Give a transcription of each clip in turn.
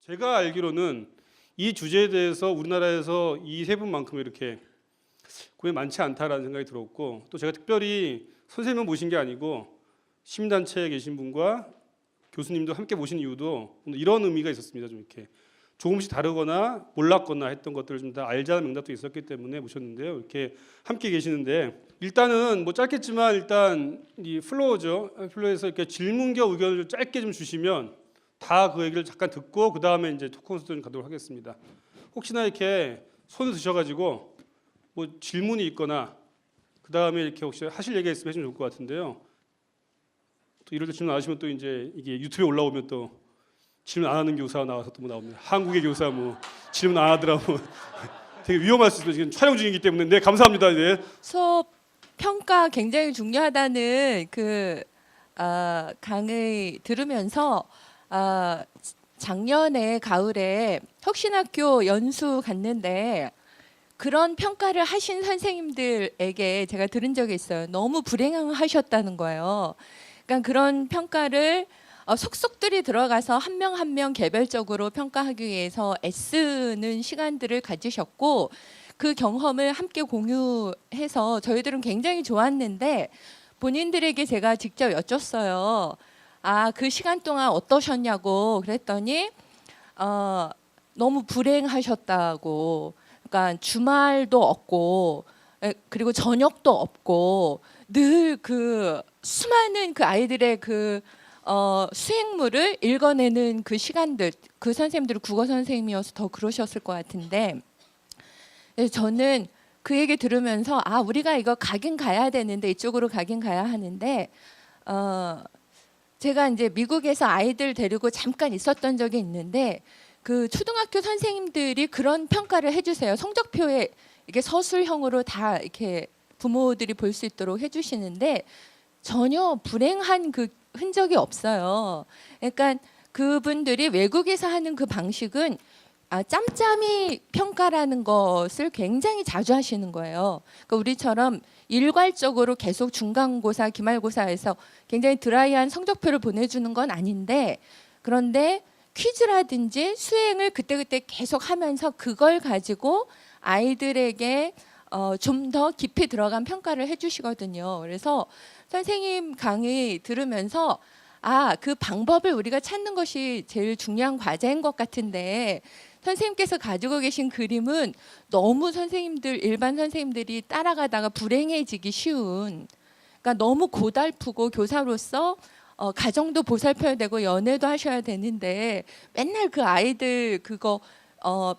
제가 알기로는 이 주제에 대해서 우리나라에서 이 세 분만큼 이렇게 고민이 많지 않다라는 생각이 들었고, 또 제가 특별히 선생님을 모신 게 아니고 시민단체에 계신 분과 교수님도 함께 모신 이유도 이런 의미가 있었습니다. 좀 이렇게 조금씩 다르거나 몰랐거나 했던 것들을 좀 다 알자는 맥락도 있었기 때문에 모셨는데요. 이렇게 함께 계시는데 일단은 뭐 짧겠지만 일단 이 플로어죠. 플로어에서 이렇게 질문 겸 의견을 짧게 좀 주시면 다 그 얘기를 잠깐 듣고 그 다음에 이제 토크 콘서트를 가도록 하겠습니다. 혹시나 이렇게 손을 드셔가지고 뭐 질문이 있거나 그 다음에 이렇게 혹시 하실 얘기가 있으면 해주면 좋을 것 같은데요. 또 이럴 때 질문 안 하시면 또 이제 이게 유튜브에 올라오면 또 질문 안 하는 교사 나와서 또 뭐 나옵니다. 한국의 교사 뭐 질문 안 하더라고. 되게 위험할 수 있어요. 지금 촬영 중이기 때문에. 네, 감사합니다. 네. 수업 평가 굉장히 중요하다는 강의 들으면서 작년에 가을에 혁신학교 연수 갔는데 그런 평가를 하신 선생님들에게 제가 들은 적이 있어요. 너무 불행하셨다는 거예요. 그러니까 그런 평가를 속속들이 들어가서 한 명 한 명 개별적으로 평가하기 위해서 애쓰는 시간들을 가지셨고 그 경험을 함께 공유해서 저희들은 굉장히 좋았는데 본인들에게 제가 직접 여쭸어요. 그 시간 동안 어떠셨냐고 그랬더니 너무 불행하셨다고. 그러니까 주말도 없고 그리고 저녁도 없고 늘 그 수많은 그 아이들의 그 수행물을 읽어내는 그 시간들, 그 선생님들은 국어 선생님이어서 더 그러셨을 것 같은데 저는 그 얘기 들으면서 우리가 이거 가긴 가야 되는데 이쪽으로 가긴 가야 하는데 제가 이제 미국에서 아이들 데리고 잠깐 있었던 적이 있는데 그 초등학교 선생님들이 그런 평가를 해주세요. 성적표에 이게 서술형으로 다 이렇게 부모들이 볼 수 있도록 해주시는데 전혀 불행한 그 흔적이 없어요. 그러니까 그분들이 외국에서 하는 그 방식은 짬짬이 평가라는 것을 굉장히 자주 하시는 거예요. 그러니까 우리처럼 일괄적으로 계속 중간고사, 기말고사에서 굉장히 드라이한 성적표를 보내주는 건 아닌데 그런데 퀴즈라든지 수행을 그때그때 계속 하면서 그걸 가지고 아이들에게 좀 더 깊이 들어간 평가를 해주시거든요. 그래서 선생님 강의 들으면서 그 방법을 우리가 찾는 것이 제일 중요한 과제인 것 같은데 선생님께서 가지고 계신 그림은 너무 일반 선생님들이 따라가다가 불행해지기 쉬운, 그러니까 너무 고달프고 교사로서 가정도 보살펴야 되고 연애도 하셔야 되는데 맨날 그 아이들 그거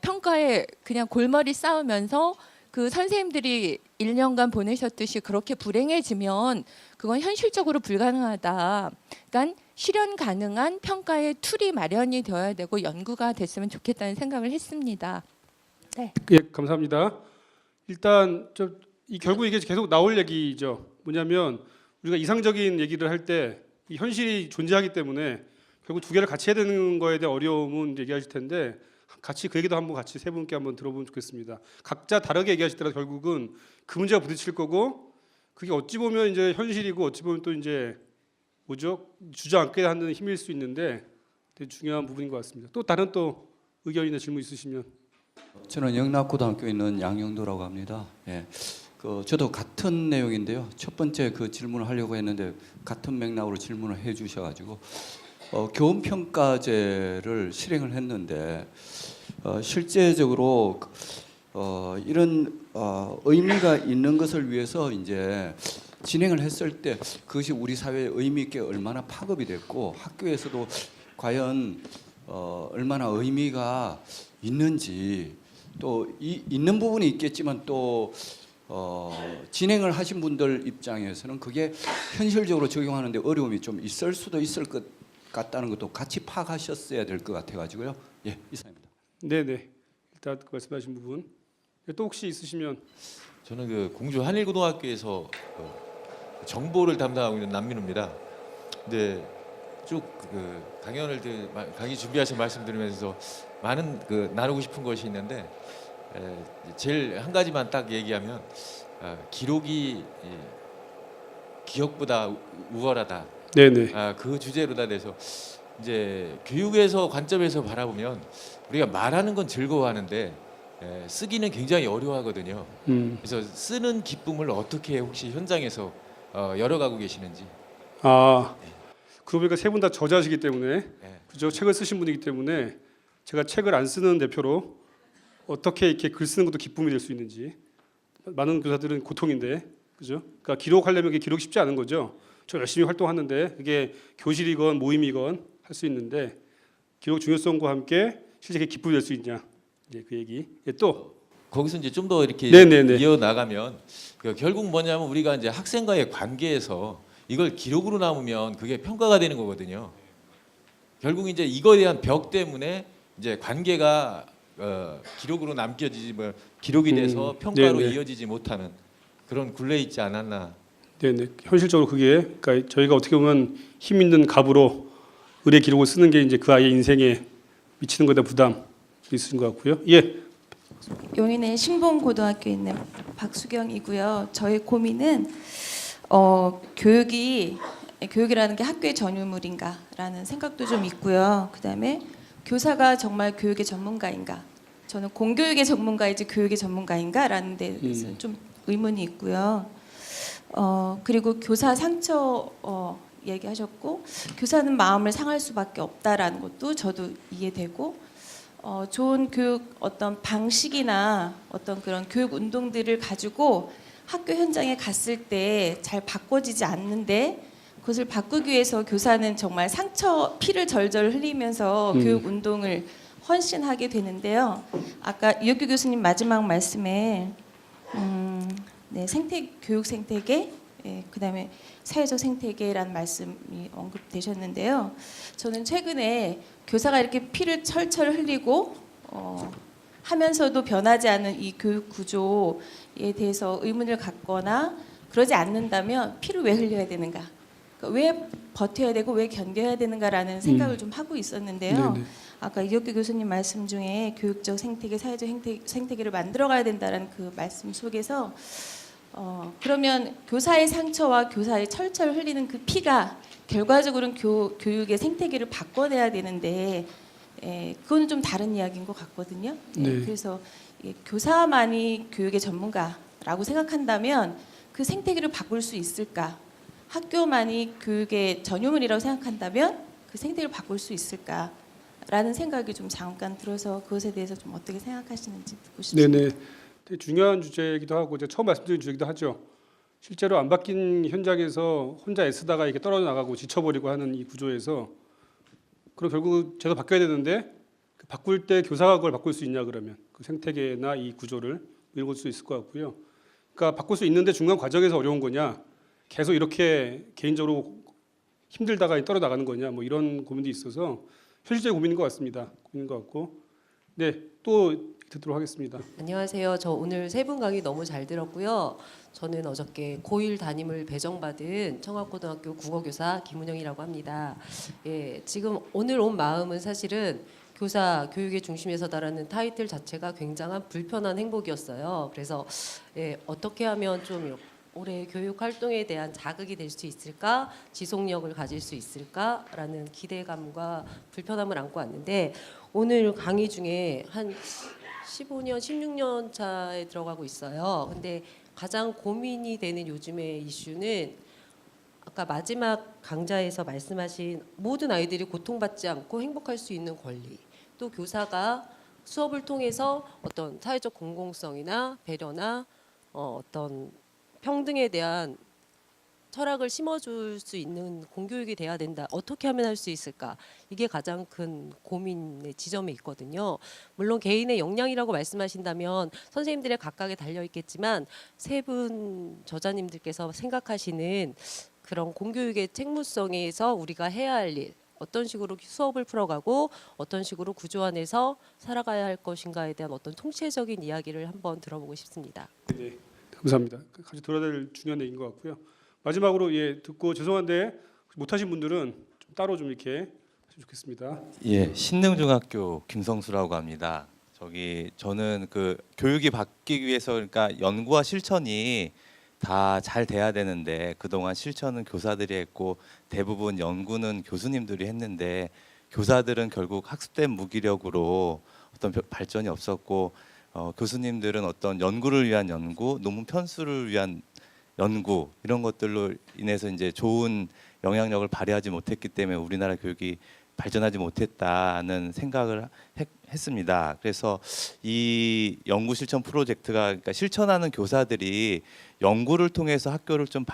평가에 그냥 골머리 쌓으면서 그 선생님들이 1년간 보내셨듯이 그렇게 불행해지면 그건 현실적으로 불가능하다. 그러니까 실현 가능한 평가의 툴이 마련이 되어야 되고 연구가 됐으면 좋겠다는 생각을 했습니다. 네. 예, 감사합니다. 일단 이 결국 이게 계속 나올 얘기죠. 뭐냐면 우리가 이상적인 얘기를 할 때 이 현실이 존재하기 때문에 결국 두 개를 같이 해야 되는 거에 대한 어려움은 얘기하실 텐데 같이 그 얘기도 한번 같이 세 분께 한번 들어보면 좋겠습니다. 각자 다르게 얘기하시더라도 결국은 그 문제가 부딪힐 거고 그게 어찌 보면 이제 현실이고 어찌 보면 또 이제 뭐죠? 주저앉게 하는 힘일 수 있는데 되게 중요한 부분인 것 같습니다. 또 다른 또 의견이나 질문 있으시면. 저는 영락고등학교에 있는 양영도라고 합니다. 예. 저도 같은 내용인데요. 첫 번째 그 질문을 하려고 했는데 같은 맥락으로 질문을 해주셔가지고 교원평가제를 실행을 했는데 실제적으로 이런 의미가 있는 것을 위해서 이제 진행을 했을 때 그것이 우리 사회에 의미 있게 얼마나 파급이 됐고 학교에서도 과연 얼마나 의미가 있는지 또 있는 부분이 있겠지만 또 진행을 하신 분들 입장에서는 그게 현실적으로 적용하는데 어려움이 좀 있을 수도 있을 것 같다는 것도 같이 파악하셨어야 될 것 같아가지고요. 예, 이상입니다. 네네. 일단 그 말씀하신 부분. 또 혹시 있으시면. 저는 그 공주 한일고등학교에서 정보를 담당하고 있는 남민우입니다. 근데 쭉 그 강의 준비하신 말씀 들으면서 많은 그 나누고 싶은 것이 있는데 제일 한 가지만 딱 얘기하면 기록이 기억보다 우월하다. 네네. 그 주제로다 돼서 이제 교육에서 관점에서 바라보면 우리가 말하는 건 즐거워하는데 쓰기는 굉장히 어려워하거든요. 그래서 쓰는 기쁨을 어떻게 혹시 현장에서 열어가고 계시는지. 아, 그러고 보니까 세 분 다 저자시기 때문에 네. 그죠? 책을 쓰신 분이기 때문에 제가 책을 안 쓰는 대표로 어떻게 이렇게 글 쓰는 것도 기쁨이 될 수 있는지 많은 교사들은 고통인데 그죠? 그러니까 기록하려면 이게 기록이 쉽지 않은 거죠. 저 열심히 활동하는데 그게 교실이건 모임이건 할 수 있는데 기록 중요성과 함께 실제 그게 기쁨이 될 수 있냐 이제 그 얘기. 예, 또 거기서 이제 좀 더 이렇게 네네네. 이어 나가면 결국 뭐냐면 우리가 이제 학생과의 관계에서 이걸 기록으로 남으면 그게 평가가 되는 거거든요. 결국 이제 이거에 대한 벽 때문에 이제 관계가 기록으로 남겨지지 뭐 기록이 돼서 평가로 네네. 이어지지 못하는 그런 굴레 있지 않았나. 네네. 현실적으로 그게 그러니까 저희가 어떻게 보면 힘 있는 갑으로 의뢰 기록을 쓰는 게 이제 그 아이의 인생에 미치는 것에 대한 부담이 있으신 것 같고요. 예. 용인의 신봉고등학교에 있는 박수경이고요. 저의 고민은 교육이라는 게 학교의 전유물인가라는 생각도 좀 있고요. 그다음에 교사가 정말 교육의 전문가인가? 저는 공교육의 전문가이지 교육의 전문가인가라는 데 대해서 좀 의문이 있고요. 그리고 교사 상처 얘기하셨고 교사는 마음을 상할 수밖에 없다라는 것도 저도 이해되고 좋은 교육 어떤 방식이나 어떤 그런 교육 운동들을 가지고 학교 현장에 갔을 때 잘 바꿔지지 않는데 그것을 바꾸기 위해서 교사는 정말 상처 피를 절절 흘리면서 교육 운동을 헌신하게 되는데요. 아까 이혁규 교수님 마지막 말씀에 네, 교육 생태계, 그다음에 사회적 생태계라는 말씀이 언급되셨는데요. 저는 최근에 교사가 이렇게 피를 철철 흘리고 하면서도 변하지 않은 이 교육 구조에 대해서 의문을 갖거나 그러지 않는다면 피를 왜 흘려야 되는가? 그러니까 왜 버텨야 되고 왜 견뎌야 되는가라는 생각을 좀 하고 있었는데요. 네네. 아까 이혁규 교수님 말씀 중에 교육적 생태계, 사회적 생태계를 만들어가야 된다는 그 말씀 속에서 그러면 교사의 상처와 교사의 철철 흘리는 그 피가 결과적으로는 교육의 생태계를 바꿔내야 되는데 그거는 좀 다른 이야기인 것 같거든요. 네. 그래서 교사만이 교육의 전문가라고 생각한다면 그 생태계를 바꿀 수 있을까? 학교만이 교육의 전유물이라고 생각한다면 그 생태계를 바꿀 수 있을까? 라는 생각이 좀 잠깐 들어서 그것에 대해서 좀 어떻게 생각하시는지 듣고 싶습니다. 네네. 되게 중요한 주제이기도 하고 제가 처음 말씀드린 주제이기도 하죠. 실제로 안 바뀐 현장에서 혼자 애쓰다가 이렇게 떨어져 나가고 지쳐버리고 하는 이 구조에서 그럼 결국 제도 바뀌어야 되는데 그 바꿀 때 교사가 그걸 바꿀 수 있냐 그러면 그 생태계나 이 구조를 읽을 수 있을 것 같고요. 그러니까 바꿀 수 있는데 중간 과정에서 어려운 거냐 계속 이렇게 개인적으로 힘들다가 떨어 나가는 거냐 뭐 이런 고민도 있어서 현실적인 고민인 것 같습니다. 고민인 것 같고 네 또 듣도록 하겠습니다. 안녕하세요. 저 오늘 세 분 강의 너무 잘 들었고요. 저는 어저께 고1 담임을 배정받은 청학고등학교 국어교사 김은영이라고 합니다. 예, 지금 오늘 온 마음은 사실은 교사 교육의 중심에 서다라는 타이틀 자체가 굉장한 불편한 행복이었어요. 그래서 어떻게 하면 좀 올해 교육 활동에 대한 자극이 될 수 있을까, 지속력을 가질 수 있을까라는 기대감과 불편함을 안고 왔는데 오늘 강의 중에 한 15년, 16년 차에 들어가고 있어요. 근데 가장 고민이 되는 요즘의 이슈는 아까 마지막 강좌에서 말씀하신 모든 아이들이 고통받지 않고 행복할 수 있는 권리, 또 교사가 수업을 통해서 어떤 사회적 공공성이나 배려나 어떤 평등에 대한 철학을 심어줄 수 있는 공교육이 돼야 된다. 어떻게 하면 할 수 있을까? 이게 가장 큰 고민의 지점에 있거든요. 물론 개인의 역량이라고 말씀하신다면 선생님들의 각각에 달려 있겠지만 세 분 저자님들께서 생각하시는 그런 공교육의 책무성에서 우리가 해야 할 일, 어떤 식으로 수업을 풀어가고 어떤 식으로 구조 안에서 살아가야 할 것인가에 대한 어떤 통찰적인 이야기를 한번 들어보고 싶습니다. 네, 감사합니다. 같이 들어야 될 중요한 얘기인 것 같고요. 마지막으로 듣고 죄송한데 못하신 분들은 좀 따로 좀 이렇게 하시면 좋겠습니다. 예, 신능중학교 김성수라고 합니다. 저는 그 교육이 바뀌기 위해서 그러니까 연구와 실천이 다 잘 돼야 되는데 그동안 실천은 교사들이 했고 대부분 연구는 교수님들이 했는데 교사들은 결국 학습된 무기력으로 어떤 발전이 없었고 교수님들은 어떤 연구를 위한 연구, 논문 편수를 위한 연구 이런 것들로 인해서 이제 좋은 영향력을 발휘하지 못했기 때문에 우리나라 교육이 발전하지 못했다는 생각을 했습니다. 그래서 이 연구 실천 프로젝트가 그러니까 실천하는 교사들이 연구를 통해서 학교를 좀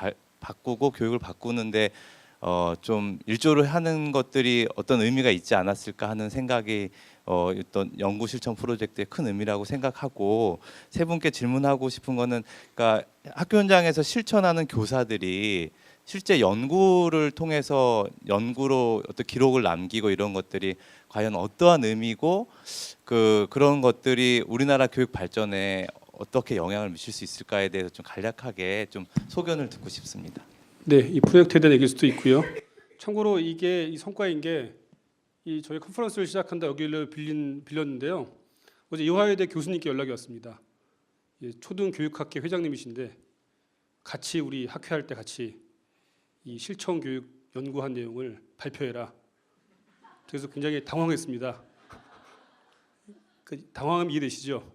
바꾸고 교육을 바꾸는데 좀 일조를 하는 것들이 어떤 의미가 있지 않았을까 하는 생각이 어떤 연구 실천 프로젝트의 큰 의미라고 생각하고 세 분께 질문하고 싶은 거는 그러니까 학교 현장에서 실천하는 교사들이 실제 연구를 통해서 연구로 어떤 기록을 남기고 이런 것들이 과연 어떠한 의미고 그런 것들이 우리나라 교육 발전에 어떻게 영향을 미칠 수 있을까에 대해서 좀 간략하게 좀 소견을 듣고 싶습니다. 네, 이 프로젝트에 대한 얘기일 수도 있고요. 참고로 이게 이 성과인 게 이 저희 컨퍼런스를 시작한다 여기를 빌렸는데요. 어제 이화여대 교수님께 연락이 왔습니다. 초등교육학회 회장님이신데 같이 우리 학회할 때 같이 이 실천 교육 연구한 내용을 발표해라. 그래서 굉장히 당황했습니다. 그 당황함 이해되시죠?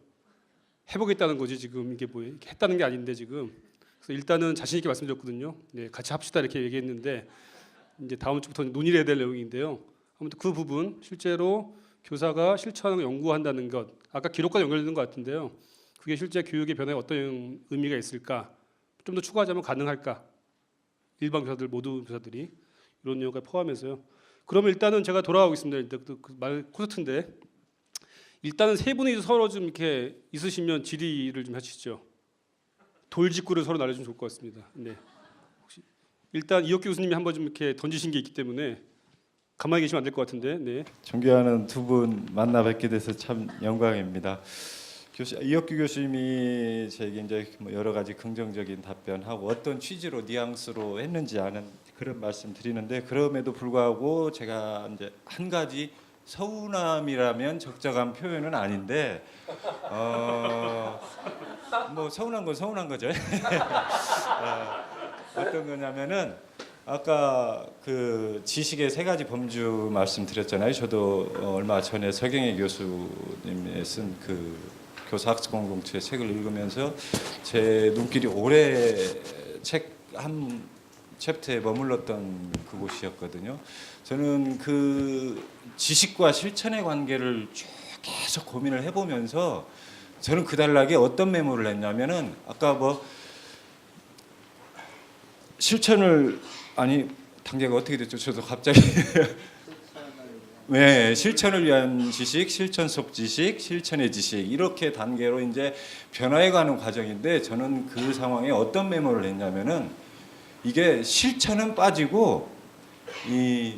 해보겠다는 거지 지금 이게 뭐 이렇게 했다는 게 아닌데 지금. 그래서 일단은 자신 있게 말씀드렸거든요. 네, 같이 합시다 이렇게 얘기했는데 이제 다음 주부터 논의를 해야 될 내용인데요. 아무튼 그 부분 실제로 교사가 실천하고 연구한다는 것 아까 기록과 연결되는 것 같은데요. 그게 실제 교육의 변화에 어떤 의미가 있을까? 좀 더 추가하자면 가능할까? 일반 교사들 모두 교사들이 이런 내용까지 포함해서요. 그러면 일단은 제가 돌아가겠습니다. 말 콘서트인데 일단은 세 분이 서로 좀 이렇게 있으시면 질의를 좀 하시죠. 돌직구를 서로 날려주면 좋을 것 같습니다. 네. 혹시 일단 이혁규 교수님이 한번 좀 이렇게 던지신 게 있기 때문에 가만히 계시면 안 될 것 같은데. 네. 존경하는 두 분 만나 뵙게 돼서 참 영광입니다. 이혁규 교수님이 제게 이제 뭐 여러 가지 긍정적인 답변하고 어떤 취지로 뉘앙스로 했는지 아는 그런 말씀 드리는데 그럼에도 불구하고 제가 이제 한 가지 서운함이라면 적절한 표현은 아닌데 뭐 서운한 건 서운한 거죠. 어떤 거냐면은 아까 그 지식의 세 가지 범주 말씀드렸잖아요. 저도 얼마 전에 서경혜 교수님이 쓴 그 교사 학습 공동체 책을 읽으면서 제 눈길이 오래 책 한 챕터에 머물렀던 그곳이었거든요. 저는 그 지식과 실천의 관계를 쭉 계속 고민을 해보면서 저는 그달락에 어떤 메모를 했냐면은 아까 뭐 실천을 아니 단계가 어떻게 됐죠? 저도 갑자기 네, 실천을 위한 지식, 실천 속 지식, 실천의 지식 이렇게 단계로 이제 변화해가는 과정인데 저는 그 상황에 어떤 메모를 했냐면은 이게 실천은 빠지고 이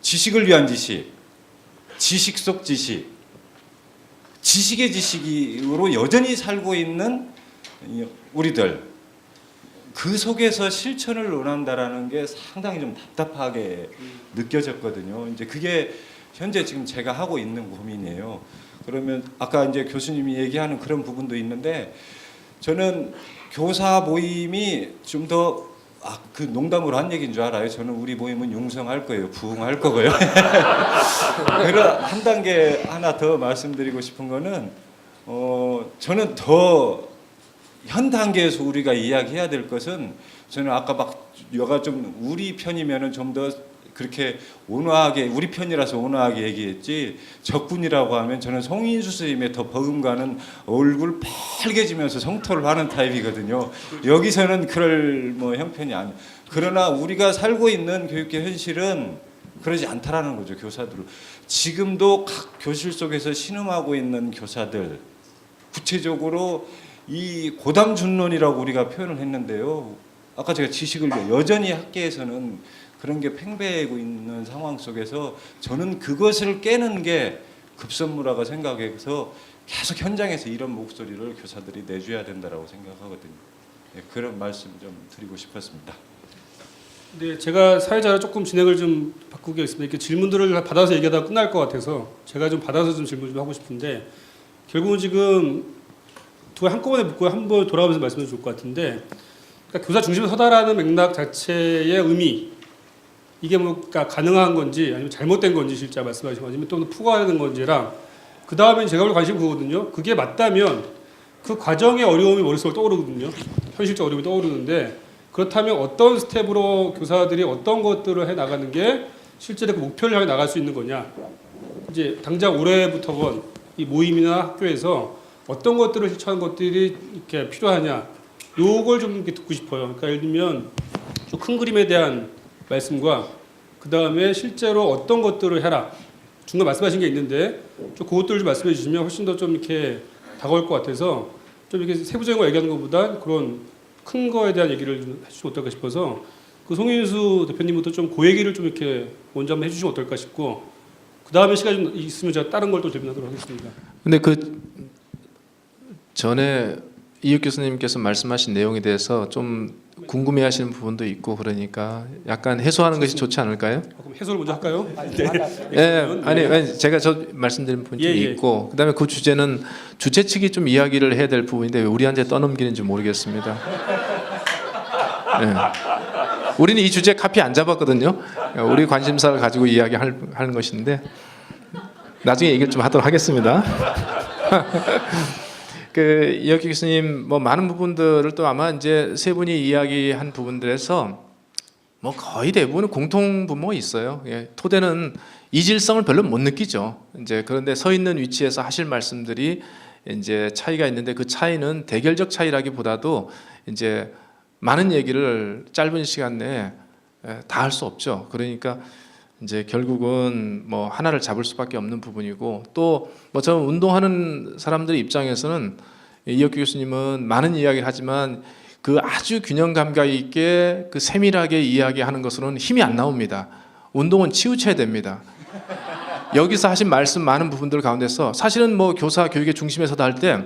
지식을 위한 지식, 지식 속 지식, 지식의 지식으로 여전히 살고 있는 우리들 그 속에서 실천을 원한다라는 게 상당히 좀 답답하게 느껴졌거든요. 이제 그게 현재 지금 제가 하고 있는 고민이에요. 그러면 아까 이제 교수님이 얘기하는 그런 부분도 있는데 저는 교사 모임이 좀 더 그 농담으로 한 얘기인 줄 알아요. 저는 우리 모임은 융성할 거예요. 부흥할 거고요. 그럼 한 단계 하나 더 말씀드리고 싶은 거는 저는 더 현 단계에서 우리가 이야기해야 될 것은 저는 아까 막 여가 좀 우리 편이면은 좀 더 그렇게 온화하게 우리 편이라서 온화하게 얘기했지 적군이라고 하면 저는 송인수 선생님의 더 버금가는 얼굴 빨개지면서 성토를 하는 타입이거든요. 여기서는 그럴 뭐 형편이 아니에요. 그러나 우리가 살고 있는 교육계 현실은 그러지 않다라는 거죠. 교사들 지금도 각 교실 속에서 신음하고 있는 교사들 구체적으로 이 고담준론이라고 우리가 표현을 했는데요. 아까 제가 지식을 여전히 학계에서는 그런 게 팽배하고 있는 상황 속에서 저는 그것을 깨는 게 급선무라고 생각해서 계속 현장에서 이런 목소리를 교사들이 내줘야 된다라고 생각하거든요. 네, 그런 말씀 좀 드리고 싶었습니다. 네, 제가 사회자로 조금 진행을 좀 바꾸겠습니다. 이렇게 질문들을 받아서 얘기하다가 끝날 것 같아서 제가 좀 받아서 좀 질문 좀 하고 싶은데 결국은 지금 두 한꺼번에 묻고 한 번 돌아가면서 말씀해 줄 것 같은데 그러니까 교사 중심에 서다라는 맥락 자체의 의미 이게 뭐 그러니까 가능한 건지 아니면 잘못된 건지 실제 말씀하신 건지 아니면 또 푸가하는 건지랑 그 다음에 제가 볼 관심 그거거든요. 그게 맞다면 그 과정의 어려움이 머릿속에 떠오르거든요. 현실적 어려움이 떠오르는데 그렇다면 어떤 스텝으로 교사들이 어떤 것들을 해 나가는 게 실제로 그 목표를 향해 나갈 수 있는 거냐. 이제 당장 올해부터건 이 모임이나 학교에서 어떤 것들을 실천하는 것들이 이렇게 필요하냐. 요걸 좀 이렇게 듣고 싶어요. 그러니까 예를 들면 좀 큰 그림에 대한 말씀과 그 다음에 실제로 어떤 것들을 해라. 중간 말씀하신 게 있는데 좀 그것들을 좀 말씀해 주시면 훨씬 더 좀 이렇게 다가올 것 같아서 좀 이렇게 세부적인 거 얘기하는 것보다 그런 큰 거에 대한 얘기를 좀 해주시면 어떨까 싶어서 그 송인수 대표님부터 좀 그 얘기를 좀 이렇게 먼저 한번 해주시면 어떨까 싶고 그 다음에 시간이 좀 있으면 제가 다른 걸 또 질문하도록 하겠습니다. 근데 그 전에 이육 교수님께서 말씀하신 내용에 대해서 좀 궁금해하시는 부분도 있고 그러니까 약간 해소하는 것이 좋지 않을까요? 그럼 해설을 먼저 할까요? 예, 아니 제가 저 말씀드린 부분이 좀 있고 그다음에 그 주제는 주최 측이 좀 이야기를 해야 될 부분인데 왜 우리한테 떠넘기는지 모르겠습니다. 예. 우리는 이 주제 카피 안 잡았거든요. 우리 관심사를 가지고 이야기하는 것인데 나중에 얘기를 좀 하도록 하겠습니다. 그 이혁기 교수님 뭐 많은 부분들을 또 아마 이제 세 분이 이야기한 부분들에서 뭐 거의 대부분 공통 분모가 있어요. 예, 토대는 이질성을 별로 못 느끼죠. 이제 그런데 서 있는 위치에서 하실 말씀들이 이제 차이가 있는데 그 차이는 대결적 차이라기보다도 이제 많은 얘기를 짧은 시간 내에 다 할 수 없죠. 그러니까 이제 결국은 뭐 하나를 잡을 수밖에 없는 부분이고 또 뭐 저는 운동하는 사람들의 입장에서는 이혁기 교수님은 많은 이야기를 하지만 그 아주 균형 감각 있게 그 세밀하게 이야기하는 것으로는 힘이 안 나옵니다. 운동은 치우쳐야 됩니다. 여기서 하신 말씀 많은 부분들 가운데서 사실은 뭐 교사 교육의 중심에 서다 할 때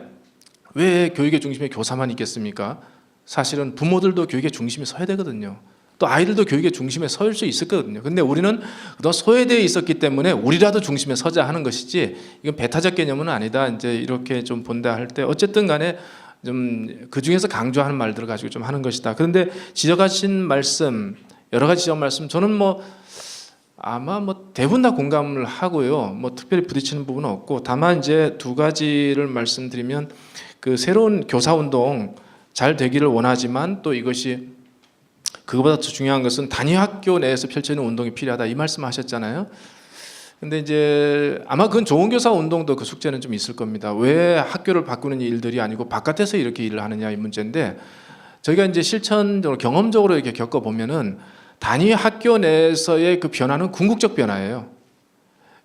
왜 교육의 중심에 교사만 있겠습니까? 사실은 부모들도 교육의 중심에 서야 되거든요. 또 아이들도 교육의 중심에 설 수 있었거든요. 근데 우리는 더 소외되어 있었기 때문에 우리라도 중심에 서자 하는 것이지 이건 배타적 개념은 아니다. 이제 이렇게 좀 본다 할 때 어쨌든 간에 좀 그 중에서 강조하는 말들을 가지고 좀 하는 것이다. 그런데 지적하신 말씀 여러 가지 지적 말씀 저는 뭐 아마 뭐 대부분 다 공감을 하고요. 뭐 특별히 부딪히는 부분은 없고 다만 이제 두 가지를 말씀드리면 그 새로운 교사 운동 잘 되기를 원하지만 또 이것이 그거보다 더 중요한 것은 단위 학교 내에서 펼쳐지는 운동이 필요하다 이 말씀하셨잖아요. 근데 이제 아마 그건 좋은 교사 운동도 그 숙제는 좀 있을 겁니다. 왜 학교를 바꾸는 일들이 아니고 바깥에서 이렇게 일을 하느냐 이 문제인데 저희가 이제 실천적으로 경험적으로 이렇게 겪어 보면은 단위 학교 내에서의 그 변화는 궁극적 변화예요.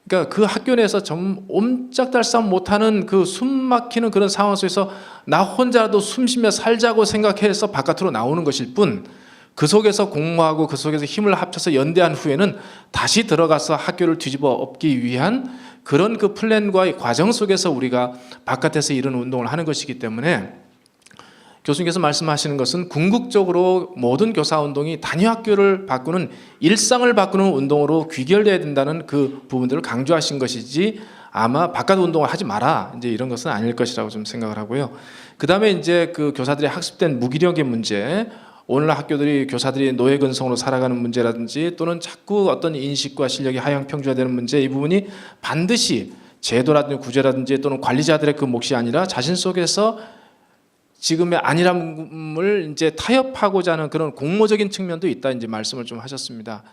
그러니까 그 학교 내에서 좀 옴짝달싹 못하는 그 숨 막히는 그런 상황 속에서 나 혼자라도 숨 쉬며 살자고 생각해서 바깥으로 나오는 것일 뿐 그 속에서 공모하고 그 속에서 힘을 합쳐서 연대한 후에는 다시 들어가서 학교를 뒤집어 엎기 위한 그런 그 플랜과의 과정 속에서 우리가 바깥에서 이런 운동을 하는 것이기 때문에 교수님께서 말씀하시는 것은 궁극적으로 모든 교사 운동이 단위 학교를 바꾸는 일상을 바꾸는 운동으로 귀결돼야 된다는 그 부분들을 강조하신 것이지 아마 바깥 운동을 하지 마라 이제 이런 것은 아닐 것이라고 좀 생각을 하고요. 그 다음에 이제 그 교사들의 학습된 무기력의 문제, 오늘날 학교들이 교사들이 노예 근성으로 살아가는 문제라든지 또는 자꾸 어떤 인식과 실력이 하향 평준화되는 문제 이 부분이 반드시 제도라든지 구제라든지 또는 관리자들의 그 몫이 아니라 자신 속에서 지금의 안일함을 이제 타협하고자 하는 그런 공모적인 측면도 있다 이제 말씀을 좀 하셨습니다.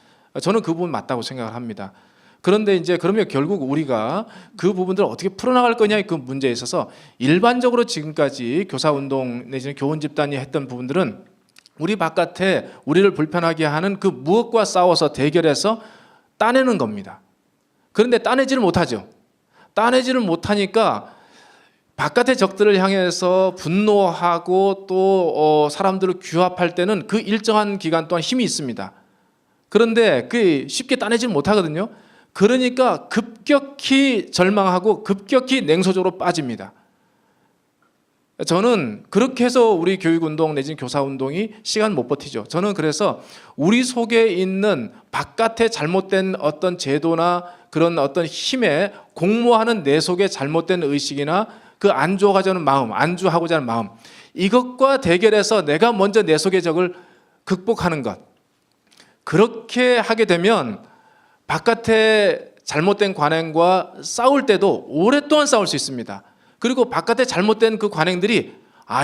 저는 그 부분 맞다고 생각을 합니다. 그런데 이제 그러면 결국 우리가 그 부분들을 어떻게 풀어나갈 거냐의 그 문제에 있어서 일반적으로 지금까지 교사 운동 내지는 교원 집단이 했던 부분들은 우리 바깥에 우리를 불편하게 하는 그 무엇과 싸워서 대결해서 따내는 겁니다. 그런데 따내지를 못하죠. 따내지를 못하니까 바깥의 적들을 향해서 분노하고 또 사람들을 규합할 때는 그 일정한 기간 동안 힘이 있습니다. 그런데 그 쉽게 따내지를 못하거든요. 그러니까 급격히 절망하고 급격히 냉소적으로 빠집니다. 저는 그렇게 해서 우리 교육운동 내지는 교사운동이 시간 못 버티죠. 저는 그래서 우리 속에 있는 바깥에 잘못된 어떤 제도나 그런 어떤 힘에 공모하는 내 속에 잘못된 의식이나 그 안주하고자 하는 마음, 이것과 대결해서 내가 먼저 내 속의 적을 극복하는 것, 그렇게 하게 되면 바깥에 잘못된 관행과 싸울 때도 오랫동안 싸울 수 있습니다. 그리고 바깥에 잘못된 그 관행들이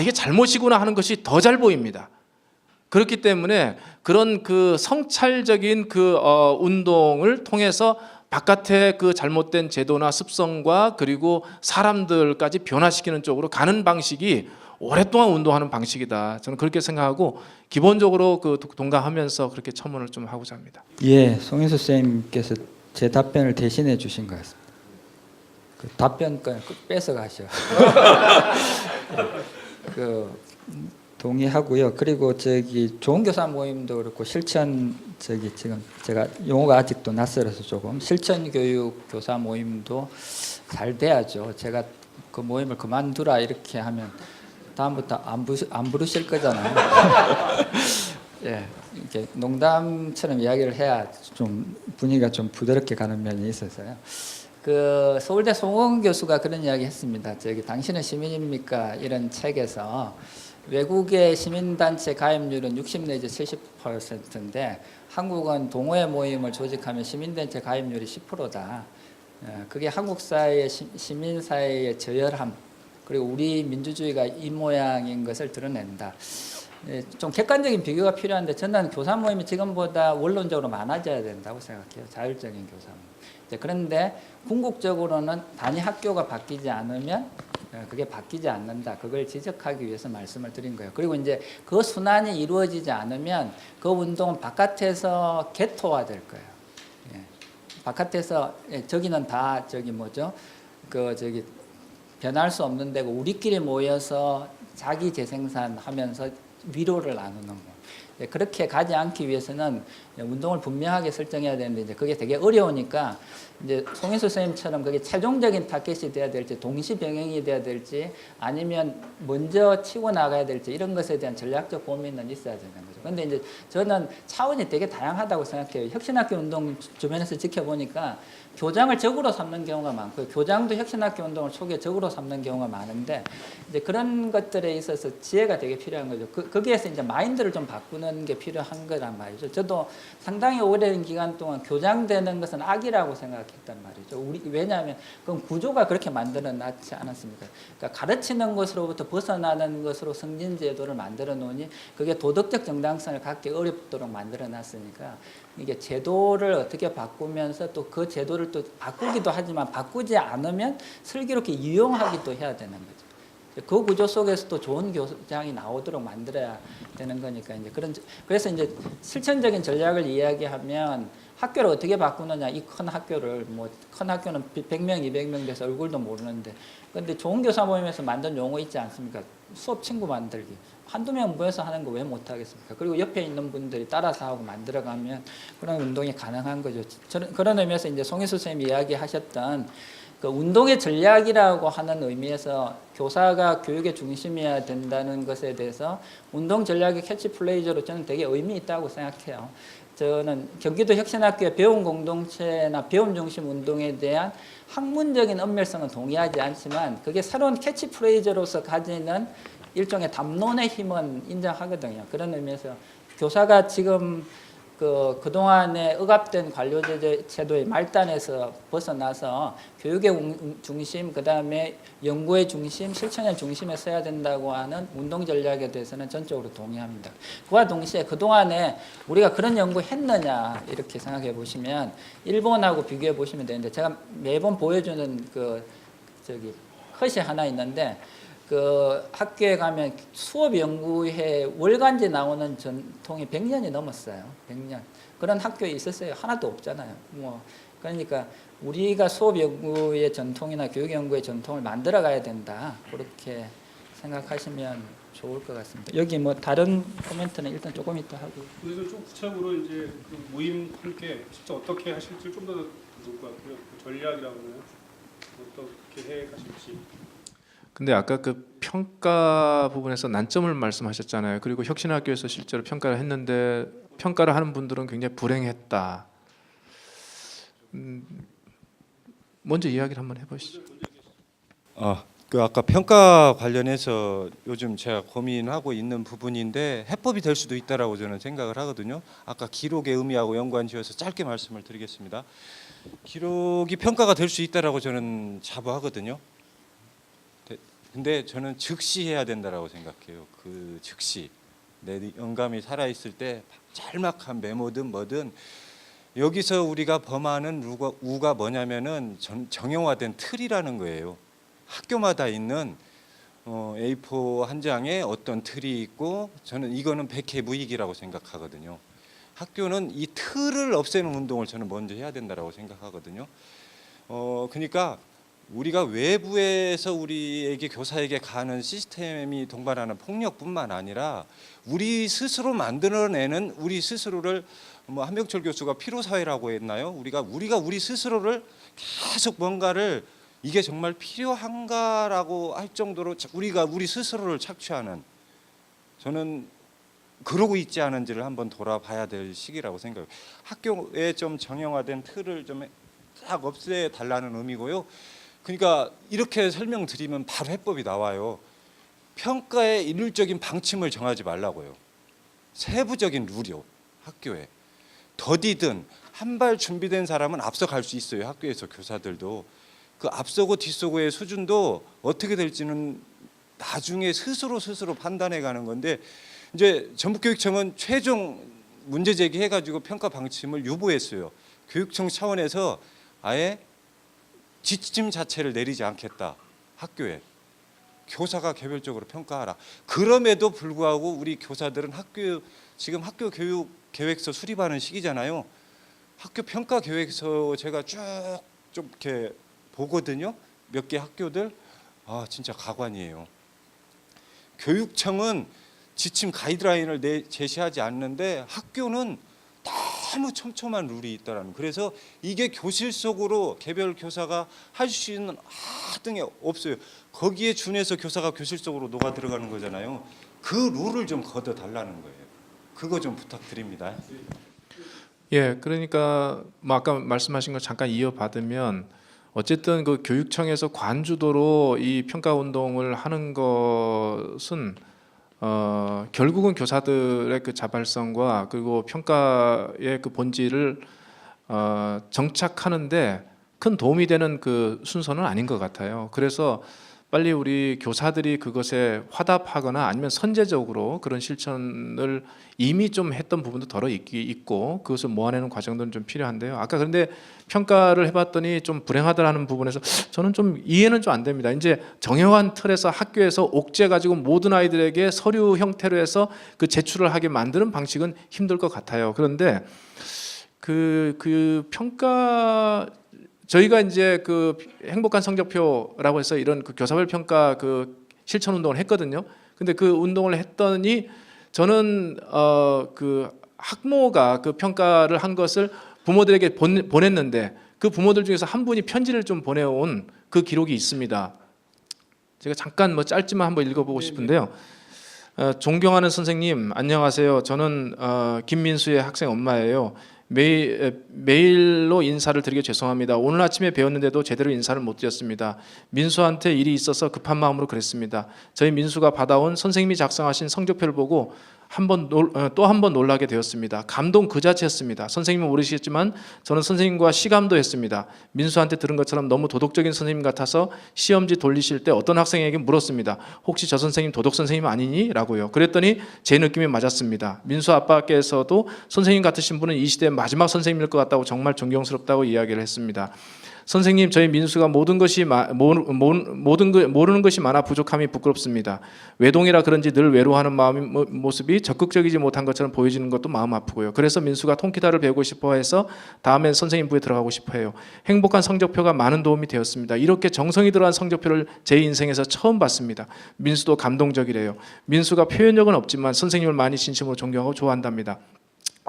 이게 잘못이구나 하는 것이 더 잘 보입니다. 그렇기 때문에 그런 그 성찰적인 그 운동을 통해서 바깥의 그 잘못된 제도나 습성과 그리고 사람들까지 변화시키는 쪽으로 가는 방식이 오랫동안 운동하는 방식이다. 저는 그렇게 생각하고 기본적으로 그 동감하면서 그렇게 첨언을 좀 하고자 합니다. 예, 송인수 선생님께서 제 답변을 대신해 주신 것 같습니다. 그 답변권 뺏어 가셔. 동의하고요. 그리고 좋은 교사 모임도 그렇고 실천 지금 제가 용어가 아직도 낯설어서 조금 실천 교육 교사 모임도 잘 돼야죠. 제가 그 모임을 그만두라 이렇게 하면 다음부터 안 부르실 거잖아요. 예, 이렇게 농담처럼 이야기를 해야 좀 분위기가 좀 부드럽게 가는 면이 있어서요. 그 서울대 송원 교수가 그런 이야기 했습니다. 당신은 시민입니까? 이런 책에서 외국의 시민단체 가입률은 60 내지 70%인데 한국은 동호회 모임을 조직하면 시민단체 가입률이 10%다. 그게 한국 사회의 시민사회의 저열함 그리고 우리 민주주의가 이 모양인 것을 드러낸다. 좀 객관적인 비교가 필요한데 저는 교사 모임이 지금보다 원론적으로 많아져야 된다고 생각해요. 자율적인 교사 모임. 그런데 궁극적으로는 단위 학교가 바뀌지 않으면 그게 바뀌지 않는다. 그걸 지적하기 위해서 말씀을 드린 거예요. 그리고 이제 그 순환이 이루어지지 않으면 그 운동은 바깥에서 개토화될 거예요. 예. 바깥에서 저기는 다 변할 수 없는 데고 우리끼리 모여서 자기 재생산하면서 위로를 나누는 거. 그렇게 가지 않기 위해서는 운동을 분명하게 설정해야 되는데 이제 그게 되게 어려우니까 이제 송인수 선생님처럼 그게 최종적인 타겟이 돼야 될지 동시 병행이 돼야 될지 아니면 먼저 치고 나가야 될지 이런 것에 대한 전략적 고민은 있어야 되는 거죠. 그런데 이제 저는 차원이 되게 다양하다고 생각해요. 혁신학교 운동 주변에서 지켜보니까 교장을 적으로 삼는 경우가 많고요. 교장도 혁신학교 운동을 초기에 적으로 삼는 경우가 많은데 이제 그런 것들에 있어서 지혜가 되게 필요한 거죠. 거기에서 이제 마인드를 좀 바꾸는 게 필요한 거란 말이죠. 저도 상당히 오랜 기간 동안 교장 되는 것은 악이라고 생각했단 말이죠. 왜냐하면 그건 구조가 그렇게 만들어 놨지 않았습니까? 그러니까 가르치는 것으로부터 벗어나는 것으로 승진 제도를 만들어 놓으니 그게 도덕적 정당성을 갖기 어렵도록 만들어 놨으니까 이게 제도를 어떻게 바꾸면서 또 그 제도를 또 바꾸기도 하지만 바꾸지 않으면 슬기롭게 이용하기도 해야 되는 거죠. 그 구조 속에서도 좋은 교장이 나오도록 만들어야 되는 거니까 이제 그래서 이제 실천적인 전략을 이야기하면 학교를 어떻게 바꾸느냐 이 큰 학교를 큰 학교는 100명, 200명 돼서 얼굴도 모르는데 근데 좋은 교사 모임에서 만든 용어 있지 않습니까? 수업 친구 만들기. 한두 명 모여서 하는 거 왜 못하겠습니까? 그리고 옆에 있는 분들이 따라서 하고 만들어가면 그런 운동이 가능한 거죠. 그런 의미에서 이제 송인수 선생님이 이야기하셨던 그 운동의 전략이라고 하는 의미에서 교사가 교육의 중심이어야 된다는 것에 대해서 운동 전략의 캐치플레이저로 저는 되게 의미 있다고 생각해요. 저는 경기도 혁신학교의 배움 공동체나 배움 중심 운동에 대한 학문적인 엄밀성은 동의하지 않지만 그게 새로운 캐치프레이즈로서 가지는 일종의 담론의 힘은 인정하거든요. 그런 의미에서 교사가 지금 그동안에 억압된 관료 제도의 말단에서 벗어나서 교육의 중심, 그다음에 연구의 중심, 실천의 중심에 서야 된다고 하는 운동 전략에 대해서는 전적으로 동의합니다. 그와 동시에 그동안에 우리가 그런 연구했느냐 이렇게 생각해 보시면 일본하고 비교해 보시면 되는데 제가 매번 보여주는 컷이 하나 있는데 그 학교에 가면 수업 연구회 월간지 나오는 전통이 100년이 넘었어요. 100년. 그런 학교에 있었어요. 하나도 없잖아요. 그러니까 우리가 수업 연구의 전통이나 교육 연구의 전통을 만들어 가야 된다. 그렇게 생각하시면 좋을 것 같습니다. 여기 다른 코멘트는 일단 조금 이따 하고. 그래서 좀 구체적으로 이제 그 모임 함께 진짜 어떻게 하실지 좀 더 좋을 것 같고요. 그 전략이라고 하나요? 어떻게 해 가실지. 근데 아까 그 평가 부분에서 난점을 말씀하셨잖아요. 그리고 혁신학교에서 실제로 평가를 했는데 평가를 하는 분들은 굉장히 불행했다. 먼저 이야기를 한번 해보시죠. 그 아까 평가 관련해서 요즘 제가 고민하고 있는 부분인데 해법이 될 수도 있다라고 저는 생각을 하거든요. 아까 기록의 의미하고 연관지어서 짧게 말씀을 드리겠습니다. 기록이 평가가 될 수 있다라고 저는 자부하거든요. 근데 저는 즉시 해야 된다라고 생각해요. 그 즉시 내 영감이 살아 있을 때 짤막한 메모든 뭐든 여기서 우리가 범하는 우가 뭐냐면은 정형화된 틀이라는 거예요. 학교마다 있는 A4 한 장에 어떤 틀이 있고 저는 이거는 백해무익이라고 생각하거든요. 학교는 이 틀을 없애는 운동을 저는 먼저 해야 된다라고 생각하거든요. 그러니까 우리가 외부에서 우리에게 교사에게 가는 시스템이 동반하는 폭력뿐만 아니라 우리 스스로 만들어내는 우리 스스로를 뭐 한명철 교수가 피로사회라고 했나요? 우리가 우리 스스로를 계속 뭔가를 이게 정말 필요한가라고 할 정도로 우리가 우리 스스로를 착취하는 저는 그러고 있지 않은지를 한번 돌아봐야 될 시기라고 생각해요. 학교에 좀 정형화된 틀을 좀 딱 없애달라는 의미고요. 그러니까 이렇게 설명드리면 바로 해법이 나와요. 평가의 일률적인 방침을 정하지 말라고요. 세부적인 룰이요. 학교에. 더디든 한 발 준비된 사람은 앞서갈 수 있어요. 학교에서 교사들도. 그 앞서고 뒤서고의 수준도 어떻게 될지는 나중에 스스로 판단해 가는 건데 이제 전북교육청은 최종 문제 제기해 가지고 평가 방침을 유보했어요. 교육청 차원에서 아예 지침 자체를 내리지 않겠다. 학교에 교사가 개별적으로 평가하라. 그럼에도 불구하고 우리 교사들은 지금 학교 교육 계획서 수립하는 시기잖아요. 학교 평가 계획서 제가 쭉 좀 이렇게 보거든요. 몇 개 학교들 진짜 가관이에요. 교육청은 지침 가이드라인을 제시하지 않는데 학교는 너무 촘촘한 룰이 있다라는. 그래서 이게 교실 속으로 개별 교사가 할 수 있는 등에 없어요. 거기에 준해서 교사가 교실 속으로 녹아 들어가는 거잖아요. 그 룰을 좀 걷어 달라는 거예요. 그거 좀 부탁드립니다. 예, 그러니까 뭐 아까 말씀하신 거 잠깐 이어받으면 어쨌든 그 교육청에서 관주도로 이 평가 운동을 하는 것은 결국은 교사들의 그 자발성과 그리고 평가의 그 본질을 정착하는데 큰 도움이 되는 그 순서는 아닌 것 같아요. 그래서 빨리 우리 교사들이 그것에 화답하거나 아니면 선제적으로 그런 실천을 이미 좀 했던 부분도 덜어 있고 그것을 모아내는 과정들은 좀 필요한데요. 아까 그런데 평가를 해봤더니 좀 불행하다라는 부분에서 저는 좀 이해는 좀 안 됩니다. 이제 정형한 틀에서 학교에서 옥죄 가지고 모든 아이들에게 서류 형태로 해서 그 제출을 하게 만드는 방식은 힘들 것 같아요. 그런데 그 평가 저희가 이제 그 행복한 성적표라고 해서 이런 그 교사별 평가 그 실천 운동을 했거든요. 근데 그 운동을 했더니 저는 그 학모가 그 평가를 한 것을 부모들에게 보냈는데 그 부모들 중에서 한 분이 편지를 좀 보내온 그 기록이 있습니다. 제가 잠깐 뭐 짧지만 한번 읽어보고 싶은데요. 존경하는 선생님, 안녕하세요. 저는 김민수의 학생 엄마예요. 메일로 인사를 드리게 죄송합니다. 오늘 아침에 배웠는데도 제대로 인사를 못 드렸습니다. 민수한테 일이 있어서 급한 마음으로 그랬습니다. 저희 민수가 받아온 선생님이 작성하신 성적표를 보고 또 한 번 놀라게 되었습니다. 감동 그 자체였습니다. 선생님은 모르시겠지만 저는 선생님과 시감도 했습니다. 민수한테 들은 것처럼 너무 도덕적인 선생님 같아서 시험지 돌리실 때 어떤 학생에게 물었습니다. 혹시 저 선생님 도덕 선생님 아니니? 라고요. 그랬더니 제 느낌이 맞았습니다. 민수 아빠께서도 선생님 같으신 분은 이 시대의 마지막 선생님일 것 같다고 정말 존경스럽다고 이야기를 했습니다. 선생님, 저희 민수가 모르는 것이 많아 부족함이 부끄럽습니다. 외동이라 그런지 늘 외로워하는 모습이 적극적이지 못한 것처럼 보여지는 것도 마음 아프고요. 그래서 민수가 통기타를 배우고 싶어 해서 다음엔 선생님부에 들어가고 싶어 해요. 행복한 성적표가 많은 도움이 되었습니다. 이렇게 정성이 들어간 성적표를 제 인생에서 처음 봤습니다. 민수도 감동적이래요. 민수가 표현력은 없지만 선생님을 많이 진심으로 존경하고 좋아한답니다.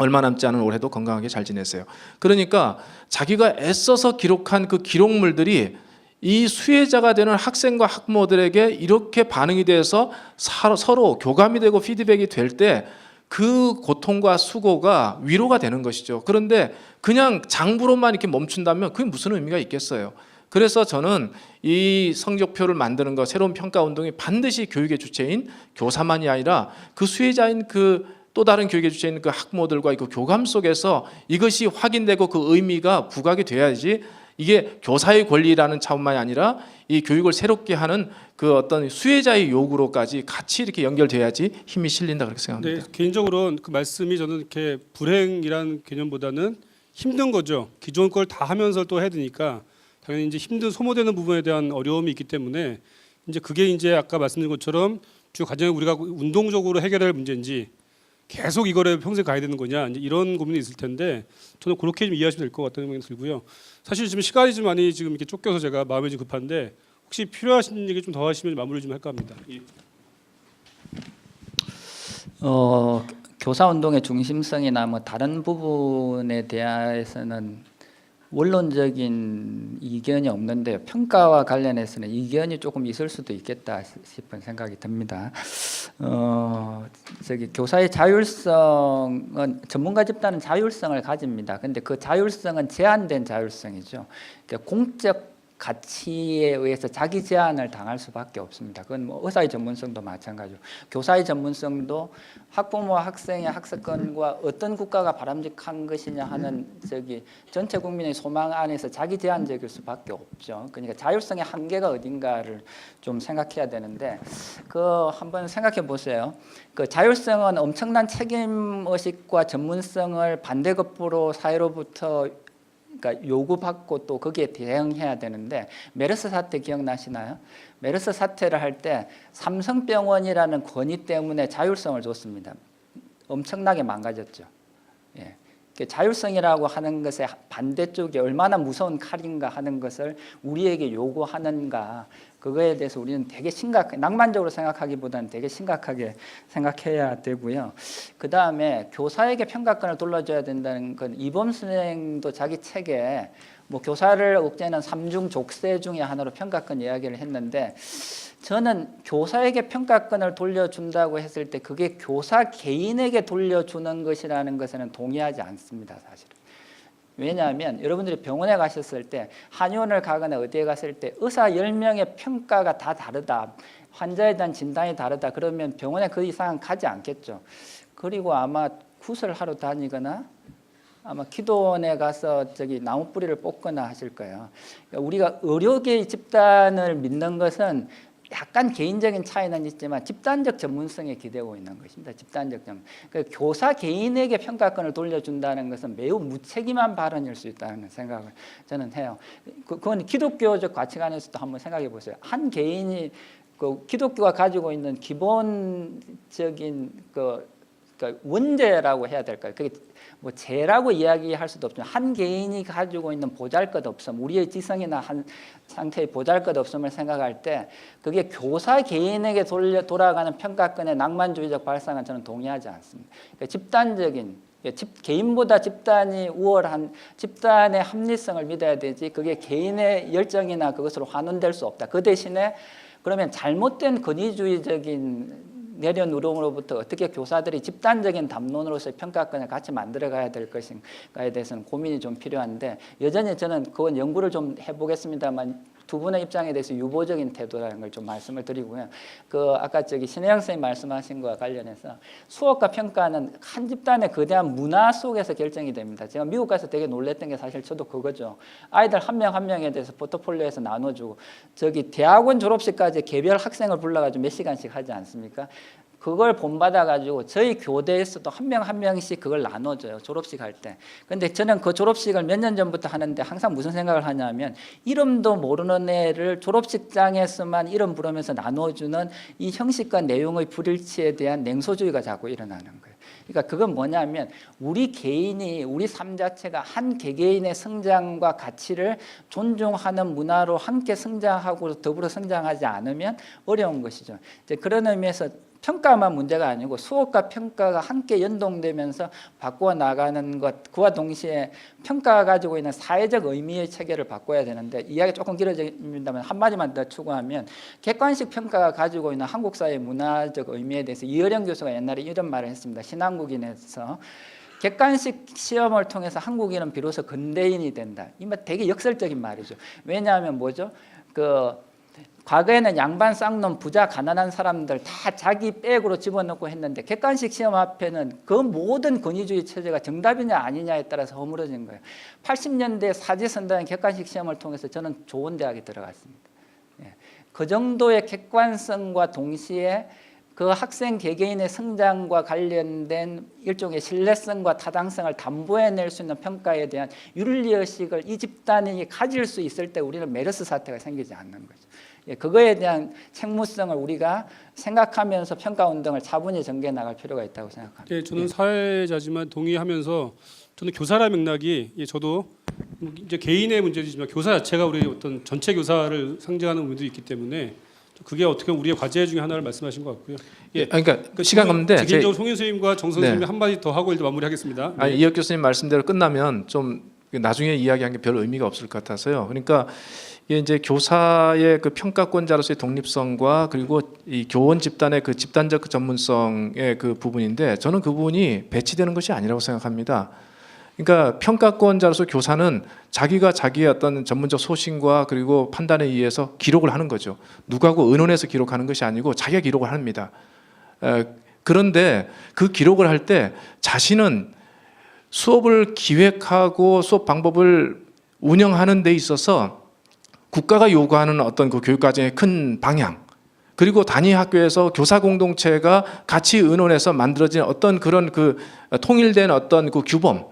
얼마 남지 않은 올해도 건강하게 잘 지내세요. 그러니까 자기가 애써서 기록한 그 기록물들이 이 수혜자가 되는 학생과 학부모들에게 이렇게 반응이 돼서 서로 교감이 되고 피드백이 될 때 그 고통과 수고가 위로가 되는 것이죠. 그런데 그냥 장부로만 이렇게 멈춘다면 그게 무슨 의미가 있겠어요. 그래서 저는 이 성적표를 만드는 것, 새로운 평가 운동이 반드시 교육의 주체인 교사만이 아니라 그 수혜자인 그 또 다른 교육의 주체인 그 학부모들과 그 교감 속에서 이것이 확인되고 그 의미가 부각이 돼야지 이게 교사의 권리라는 차원만이 아니라 이 교육을 새롭게 하는 그 어떤 수혜자의 요구로까지 같이 이렇게 연결돼야지 힘이 실린다 그렇게 생각합니다. 네, 개인적으로는 그 말씀이 저는 이렇게 불행이라는 개념보다는 힘든 거죠. 기존 걸 다 하면서 또 해야 되니까 당연히 이제 힘든 소모되는 부분에 대한 어려움이 있기 때문에 이제 그게 이제 아까 말씀드린 것처럼 주 과정에 우리가 운동적으로 해결할 문제인지 계속 이거를 평생 가야 되는 거냐 이제 이런 고민이 있을 텐데 저는 그렇게 좀 이해하시면 될 것 같다는 생각이 들고요. 사실 지금 시간이 좀 많이 지금 이렇게 쫓겨서 제가 마음이 좀 급한데 혹시 필요하신 얘기 좀 더 하시면 마무리 좀 할까 합니다. 예. 교사 운동의 중심성이나 뭐 다른 부분에 대해서는 원론적인 이견이 없는데 평가와 관련해서는 이견이 조금 있을 수도 있겠다 싶은 생각이 듭니다. 교사의 자율성은 전문가 집단은 자율성을 가집니다. 근데 그 자율성은 제한된 자율성이죠. 그러니까 공적 가치에 의해서 자기 제한을 당할 수밖에 없습니다. 그건 뭐 의사의 전문성도 마찬가지고 교사의 전문성도 학부모와 학생의 학습권과 어떤 국가가 바람직한 것이냐 하는 전체 국민의 소망 안에서 자기 제한적일 수밖에 없죠. 그러니까 자율성의 한계가 어딘가를 좀 생각해야 되는데 한번 생각해 보세요. 그 자율성은 엄청난 책임 의식과 전문성을 반대급부로 사회로부터 그러니까 요구받고 또 거기에 대응해야 되는데 메르스 사태 기억나시나요? 메르스 사태를 할 때 삼성병원이라는 권위 때문에 자율성을 줬습니다. 엄청나게 망가졌죠. 예. 자율성이라고 하는 것의 반대쪽이 얼마나 무서운 칼인가 하는 것을 우리에게 요구하는가 그거에 대해서 우리는 되게 낭만적으로 생각하기보다는 되게 심각하게 생각해야 되고요. 그 다음에 교사에게 평가권을 돌려줘야 된다는 건 이범 선생도 자기 책에 뭐 교사를 억제하는 3중 족쇄 중에 하나로 평가권 이야기를 했는데 저는 교사에게 평가권을 돌려준다고 했을 때 그게 교사 개인에게 돌려주는 것이라는 것에는 동의하지 않습니다. 사실은. 왜냐하면 여러분들이 병원에 가셨을 때 한의원을 가거나 어디에 갔을 때 의사 10명의 평가가 다 다르다. 환자에 대한 진단이 다르다. 그러면 병원에 그 이상은 가지 않겠죠. 그리고 아마 굿을 하러 다니거나 아마 기도원에 가서 나무 뿌리를 뽑거나 하실 거예요. 그러니까 우리가 의료계 집단을 믿는 것은 약간 개인적인 차이는 있지만 집단적 전문성에 기대고 있는 것입니다. 집단적 전문. 그러니까 교사 개인에게 평가권을 돌려준다는 것은 매우 무책임한 발언일 수 있다는 생각을 저는 해요. 그건 기독교적 가치관에서도 한번 생각해 보세요. 한 개인이 기독교가 가지고 있는 기본적인 원죄라고 해야 될까요? 그게 뭐 죄라고 이야기할 수도 없지만 한 개인이 가지고 있는 보잘것없음, 우리의 지성이나 한 상태의 보잘것없음을 생각할 때 그게 교사 개인에게 돌아가는 평가권의 낭만주의적 발상은 저는 동의하지 않습니다. 그러니까 집단적인 개인보다 집단이 우월한 집단의 합리성을 믿어야 되지 그게 개인의 열정이나 그것으로 환원될 수 없다. 그 대신에 그러면 잘못된 권위주의적인 내려누름으로부터 어떻게 교사들이 집단적인 담론으로서의 평가권을 같이 만들어가야 될 것인가에 대해서는 고민이 좀 필요한데 여전히 저는 그건 연구를 좀 해보겠습니다만 두 분의 입장에 대해서 유보적인 태도라는 걸 좀 말씀을 드리고요. 아까 신혜영 선생님 말씀하신 것과 관련해서 수업과 평가는 한 집단의 거대한 문화 속에서 결정이 됩니다. 제가 미국 가서 되게 놀랬던 게 사실 저도 그거죠. 아이들 한 명 한 명에 대해서 포트폴리오에서 나눠주고 대학원 졸업식까지 개별 학생을 불러가지고 몇 시간씩 하지 않습니까? 그걸 본받아가지고 저희 교대에서도 한 명 한 명씩 그걸 나눠줘요. 졸업식 할 때. 근데 저는 그 졸업식을 몇 년 전부터 하는데 항상 무슨 생각을 하냐면 이름도 모르는 애를 졸업식장에서만 이름 부르면서 나눠주는 이 형식과 내용의 불일치에 대한 냉소주의가 자꾸 일어나는 거예요. 그러니까 그건 뭐냐면 우리 개인이 우리 삶 자체가 한 개개인의 성장과 가치를 존중하는 문화로 함께 성장하고 더불어 성장하지 않으면 어려운 것이죠. 이제 그런 의미에서 평가만 문제가 아니고 수업과 평가가 함께 연동되면서 바꾸어 나가는 것, 그와 동시에 평가가 가지고 있는 사회적 의미의 체계를 바꿔야 되는데, 이야기 조금 길어집니다만 한마디만 더 추가하면, 객관식 평가가 가지고 있는 한국 사회의 문화적 의미에 대해서 이어령 교수가 옛날에 이런 말을 했습니다. 신한국인에서 객관식 시험을 통해서 한국인은 비로소 근대인이 된다. 이 말 되게 역설적인 말이죠. 왜냐하면 뭐죠? 과거에는 양반 쌍놈 부자 가난한 사람들 다 자기 백으로 집어넣고 했는데, 객관식 시험 앞에는 그 모든 권위주의 체제가 정답이냐 아니냐에 따라서 허물어진 거예요. 80년대 사지선다는 객관식 시험을 통해서 저는 좋은 대학에 들어갔습니다. 그 정도의 객관성과 동시에 그 학생 개개인의 성장과 관련된 일종의 신뢰성과 타당성을 담보해낼 수 있는 평가에 대한 윤리의식을 이 집단이 가질 수 있을 때 우리는 메르스 사태가 생기지 않는 거죠. 그거에 대한 책무성을 우리가 생각하면서 평가운동을 차분히 전개해 나갈 필요가 있다고 생각합니다. 네, 저는 사회자지만 동의하면서, 저는 교사라는 맥락이, 저도 이제 개인의 문제이지만 교사 자체가 우리 어떤 전체 교사를 상징하는 의미도 있기 때문에, 그게 어떻게 보면 우리의 과제 중에 하나를 말씀하신 것 같고요. 그러니까 시간 없는데 개인적으로 송윤 선생님과 정 선생님이 한마디 더 하고 일단 마무리하겠습니다. 아니, 이혁 교수님 말씀대로 끝나면 좀 나중에 이야기한 게 별 의미가 없을 것 같아서요. 그러니까 이게 이제 교사의 그 평가권자로서의 독립성과 그리고 이 교원 집단의 그 집단적 그 전문성의 그 부분인데, 저는 그 부분이 배치되는 것이 아니라고 생각합니다. 그러니까 평가권자로서 교사는 자기가 자기의 어떤 전문적 소신과 그리고 판단에 의해서 기록을 하는 거죠. 누구하고 의논해서 기록하는 것이 아니고 자기가 기록을 합니다. 그런데 그 기록을 할 때 자신은 수업을 기획하고 수업 방법을 운영하는 데 있어서 국가가 요구하는 어떤 그 교육 과정의 큰 방향, 그리고 단위 학교에서 교사 공동체가 같이 의논해서 만들어진 어떤 그런 그 통일된 어떤 그 규범,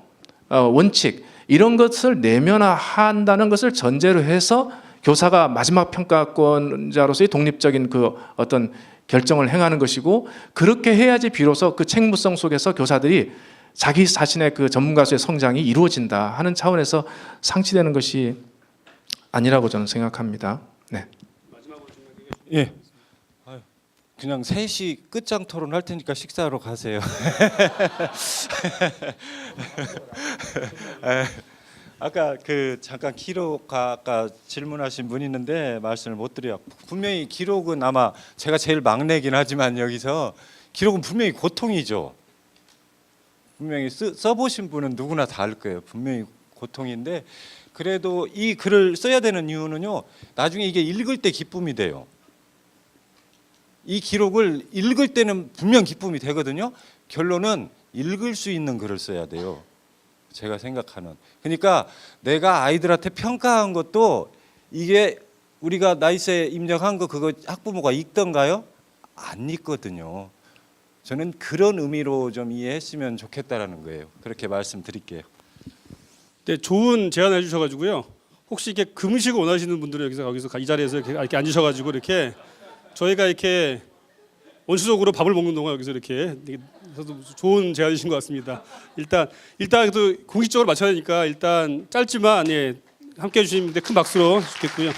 원칙, 이런 것을 내면화한다는 것을 전제로 해서 교사가 마지막 평가권자로서의 독립적인 그 어떤 결정을 행하는 것이고, 그렇게 해야지 비로소 그 책무성 속에서 교사들이 자기 자신의 그 전문가로서의 성장이 이루어진다 하는 차원에서 상치되는 것이 아니라고 저는 생각합니다. 네. 예. 그냥 3시 끝장 토론할 테니까 식사하러 가세요. 아까 잠깐 기록 아까 질문하신 분 있는데 말씀을 못 드려요. 분명히 기록은 아마 제가 제일 막내긴 하지만 여기서 기록은 분명히 고통이죠. 분명히 써보신 분은 누구나 다 알 거예요. 분명히 고통인데, 그래도 이 글을 써야 되는 이유는요, 나중에 이게 읽을 때 기쁨이 돼요. 이 기록을 읽을 때는 분명 기쁨이 되거든요. 결론은 읽을 수 있는 글을 써야 돼요. 제가 생각하는. 그러니까 내가 아이들한테 평가한 것도 이게 우리가 나이스에 입력한 거 그거 학부모가 읽던가요? 안 읽거든요. 저는 그런 의미로 좀 이해했으면 좋겠다라는 거예요. 그렇게 말씀드릴게요. 네, 좋은 제안을 해주셔가지고요. 혹시 이렇게 금식을 원하시는 분들은 여기서 이 자리에서 이렇게 앉으셔가지고 이렇게 저희가 이렇게 원수적으로 밥을 먹는 동안 여기서 이렇게 좋은 제안이신 것 같습니다. 일단 그래도 공식적으로 마쳐야 되니까 일단 짧지만 함께 해주신 분들 큰 박수로 좋겠고요.